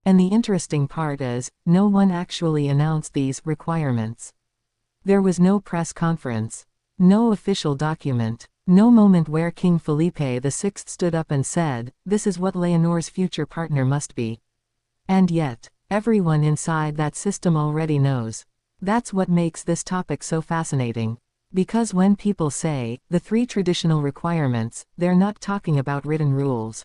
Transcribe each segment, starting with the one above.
And the interesting part is, no one actually announced these requirements. There was no press conference. No official document. No moment where King Felipe VI stood up and said, "This is what Leonor's future partner must be." And yet, everyone inside that system already knows. That's what makes this topic so fascinating. Because when people say, the 3 traditional requirements, they're not talking about written rules.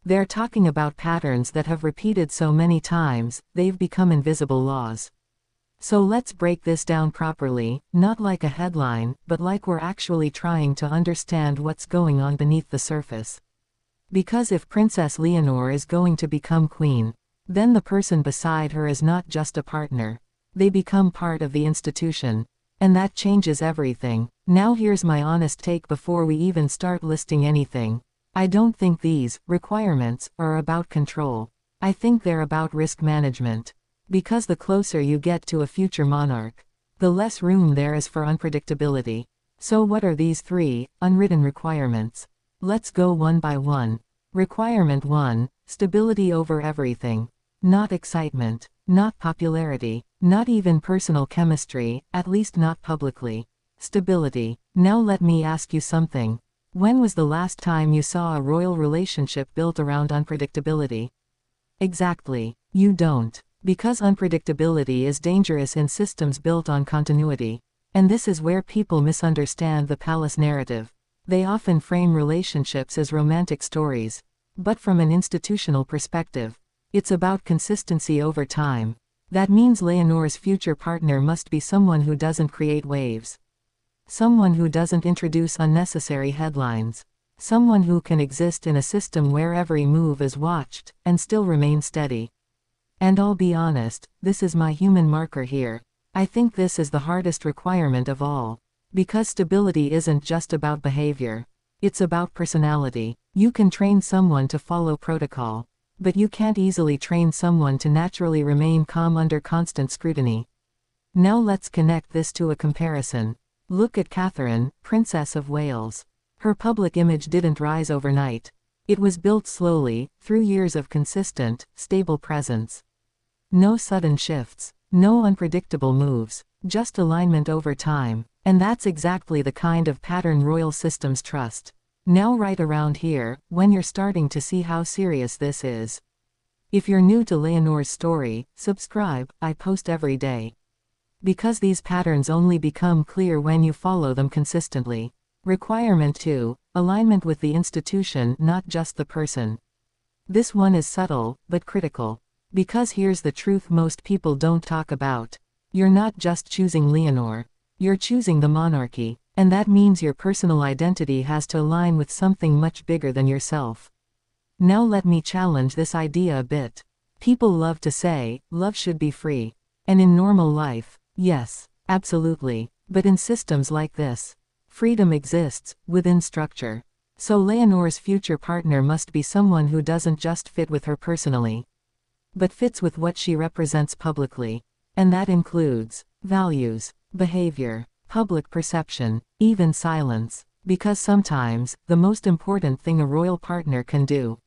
They're talking about patterns that have repeated so many times, they've become invisible laws. So let's break this down properly, not like a headline, but like we're actually trying to understand what's going on beneath the surface. Because if Princess Leonor is going to become queen, then the person beside her is not just a partner. They become part of the institution. And that changes everything. Now here's my honest take before we even start listing anything. I don't think these requirements are about control. I think they're about risk management. Because the closer you get to a future monarch, the less room there is for unpredictability. So what are these 3 unwritten requirements? Let's go one by one. Requirement 1, stability over everything. Not excitement, not popularity, not even personal chemistry, at least not publicly. Stability. Now let me ask you something. When was the last time you saw a royal relationship built around unpredictability? Exactly. You don't. Because unpredictability is dangerous in systems built on continuity. And this is where people misunderstand the palace narrative. They often frame relationships as romantic stories. But from an institutional perspective, it's about consistency over time. That means Leonor's future partner must be someone who doesn't create waves. Someone who doesn't introduce unnecessary headlines. Someone who can exist in a system where every move is watched, and still remain steady. And I'll be honest, this is my human marker here. I think this is the hardest requirement of all. Because stability isn't just about behavior. It's about personality. You can train someone to follow protocol. But you can't easily train someone to naturally remain calm under constant scrutiny. Now let's connect this to a comparison. Look at Catherine, Princess of Wales. Her public image didn't rise overnight. It was built slowly, through years of consistent, stable presence. No sudden shifts, no unpredictable moves, just alignment over time. And that's exactly the kind of pattern royal systems trust. Now right around here, when you're starting to see how serious this is. If you're new to Leonor's story, subscribe, I post every day. Because these patterns only become clear when you follow them consistently. Requirement 2, alignment with the institution, not just the person. This one is subtle, but critical. Because here's the truth most people don't talk about. You're not just choosing Leonor. You're choosing the monarchy. And that means your personal identity has to align with something much bigger than yourself. Now let me challenge this idea a bit. People love to say, love should be free. And in normal life, yes, absolutely. But in systems like this, freedom exists, within structure. So Leonor's future partner must be someone who doesn't just fit with her personally, but fits with what she represents publicly. And that includes values, behavior, public perception, even silence. Because sometimes, the most important thing a royal partner can do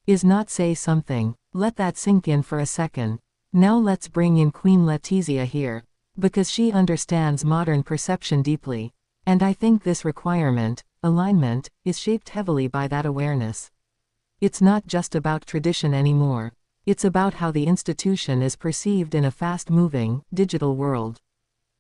is not say something. Let that sink in for a second. Now let's bring in Queen Letizia here. Because she understands modern perception deeply. And I think this requirement, alignment, is shaped heavily by that awareness. It's not just about tradition anymore. It's about how the institution is perceived in a fast-moving, digital world.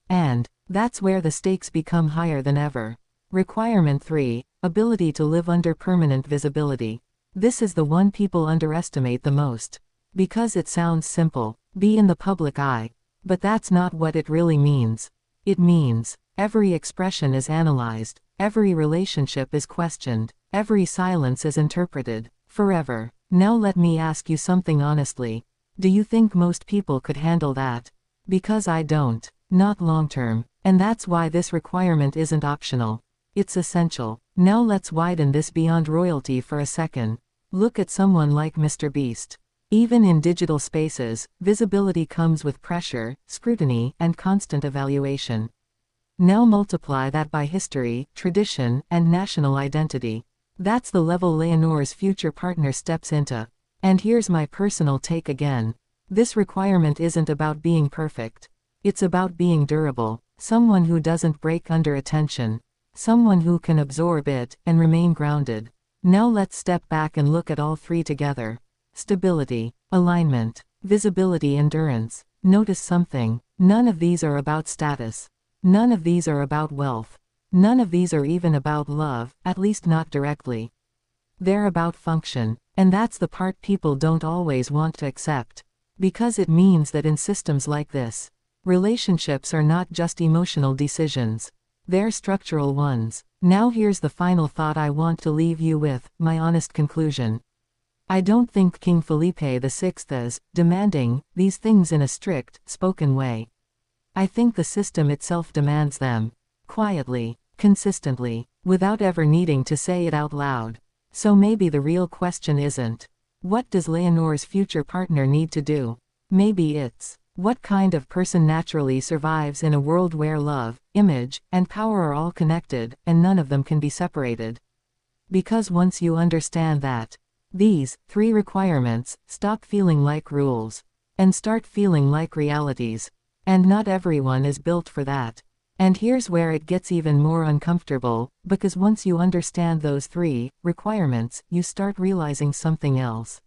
And that's where the stakes become higher than ever. Requirement 3, ability to live under permanent visibility. This is the one people underestimate the most. Because it sounds simple, be in the public eye. But that's not what it really means. It means, every expression is analyzed, every relationship is questioned, every silence is interpreted, forever. Now let me ask you something honestly. Do you think most people could handle that? Because I don't. Not long term. And that's why this requirement isn't optional. It's essential. Now let's widen this beyond royalty for a second. Look at someone like MrBeast. Even in digital spaces, visibility comes with pressure, scrutiny, and constant evaluation. Now multiply that by history, tradition, and national identity. That's the level Leonor's future partner steps into. And here's my personal take again. This requirement isn't about being perfect. It's about being durable, someone who doesn't break under attention, someone who can absorb it and remain grounded. Now let's step back and look at all three together. Stability, alignment, visibility, endurance. Notice something. None of these are about status. None of these are about wealth. None of these are even about love, at least not directly. They're about function. And that's the part people don't always want to accept. Because it means that in systems like this, relationships are not just emotional decisions. They're structural ones. Now here's the final thought I want to leave you with, my honest conclusion. I don't think King Felipe VI is demanding these things in a strict, spoken way. I think the system itself demands them. Quietly, consistently, without ever needing to say it out loud. So maybe the real question isn't, what does Leonor's future partner need to do? Maybe it's, what kind of person naturally survives in a world where love, image, and power are all connected, and none of them can be separated? Because once you understand that, these three requirements stop feeling like rules, and start feeling like realities. And not everyone is built for that. And here's where it gets even more uncomfortable, because once you understand those three requirements, you start realizing something else.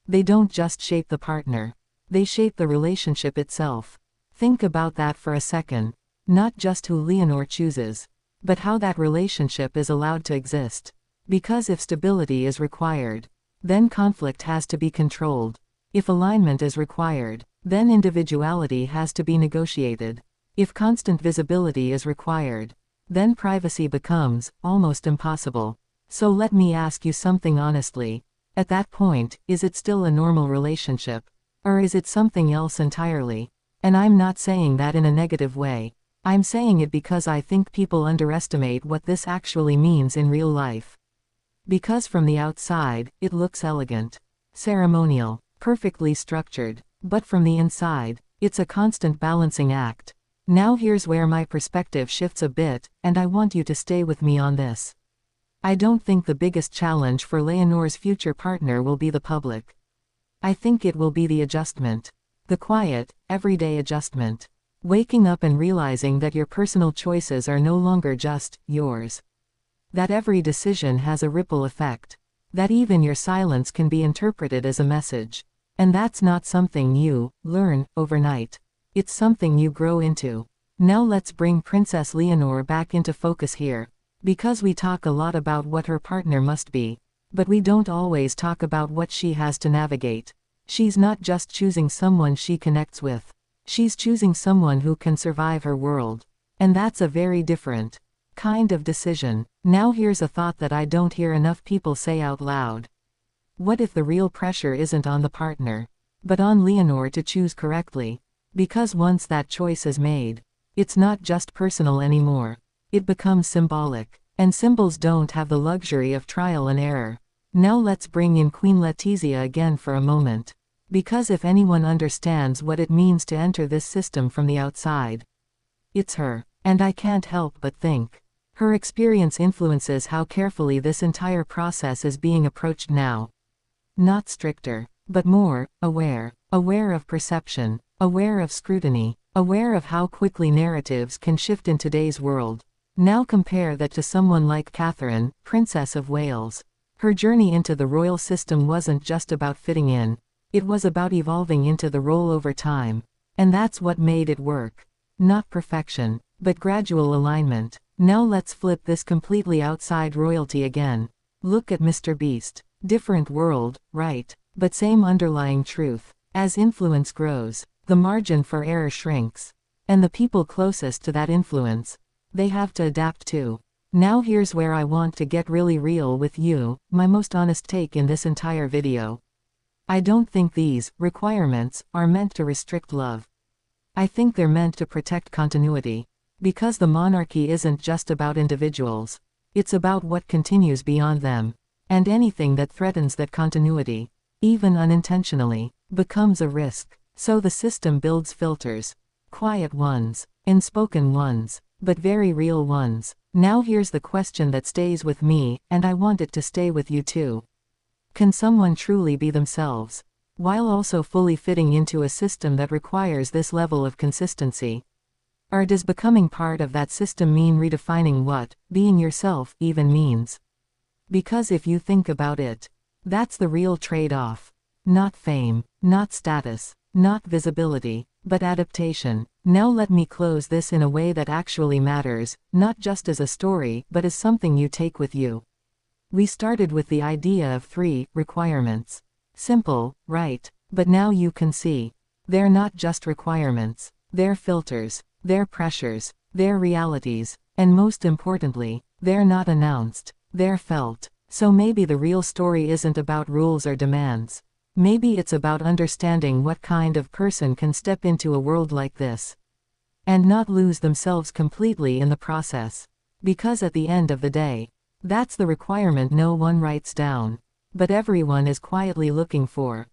They don't just shape the partner. They shape the relationship itself. Think about that for a second. Not just who Leonor chooses, but how that relationship is allowed to exist. Because if stability is required, then conflict has to be controlled. If alignment is required, then individuality has to be negotiated. If constant visibility is required, then privacy becomes almost impossible. So let me ask you something honestly. At that point, is it still a normal relationship? Or is it something else entirely? And I'm not saying that in a negative way. I'm saying it because I think people underestimate what this actually means in real life. Because from the outside, it looks elegant, ceremonial, perfectly structured. But from the inside, it's a constant balancing act. Now here's where my perspective shifts a bit, and I want you to stay with me on this. I don't think the biggest challenge for Leonor's future partner will be the public. I think it will be the adjustment. The quiet, everyday adjustment. Waking up and realizing that your personal choices are no longer just yours. That every decision has a ripple effect. That even your silence can be interpreted as a message. And that's not something you learn overnight. It's something you grow into. Now let's bring Princess Leonor back into focus here. Because we talk a lot about what her partner must be. But we don't always talk about what she has to navigate. She's not just choosing someone she connects with. She's choosing someone who can survive her world. And that's a very different kind of decision. Now here's a thought that I don't hear enough people say out loud. What if the real pressure isn't on the partner, but on Leonor to choose correctly? Because once that choice is made, it's not just personal anymore. It becomes symbolic. And symbols don't have the luxury of trial and error. Now let's bring in Queen Letizia again for a moment. Because if anyone understands what it means to enter this system from the outside, it's her. And I can't help but think. Her experience influences how carefully this entire process is being approached now. Not stricter, but more aware. Aware of perception. Aware of scrutiny. Aware of how quickly narratives can shift in today's world. Now compare that to someone like Catherine, Princess of Wales. Her journey into the royal system wasn't just about fitting in. It was about evolving into the role over time. And that's what made it work. Not perfection, but gradual alignment. Now let's flip this completely outside royalty again. Look at MrBeast. Different world, right? But same underlying truth. As influence grows, the margin for error shrinks. And the people closest to that influence, they have to adapt too. Now here's where I want to get really real with you, my most honest take in this entire video. I don't think these requirements are meant to restrict love. I think they're meant to protect continuity. Because the monarchy isn't just about individuals. It's about what continues beyond them. And anything that threatens that continuity, even unintentionally, becomes a risk. So the system builds filters. Quiet ones, unspoken ones, but very real ones. Now here's the question that stays with me, and I want it to stay with you too. Can someone truly be themselves, while also fully fitting into a system that requires this level of consistency? Or does becoming part of that system mean redefining what being yourself even means? Because if you think about it, that's the real trade-off. Not fame, not status, not visibility, but adaptation. Now let me close this in a way that actually matters, not just as a story, but as something you take with you. We started with the idea of 3 requirements. Simple, right? But now you can see. They're not just requirements. They're filters. They're pressures. They're realities. And most importantly, they're not announced. They're felt. So maybe the real story isn't about rules or demands. Maybe it's about understanding what kind of person can step into a world like this and not lose themselves completely in the process. Because at the end of the day, that's the requirement no one writes down, but everyone is quietly looking for.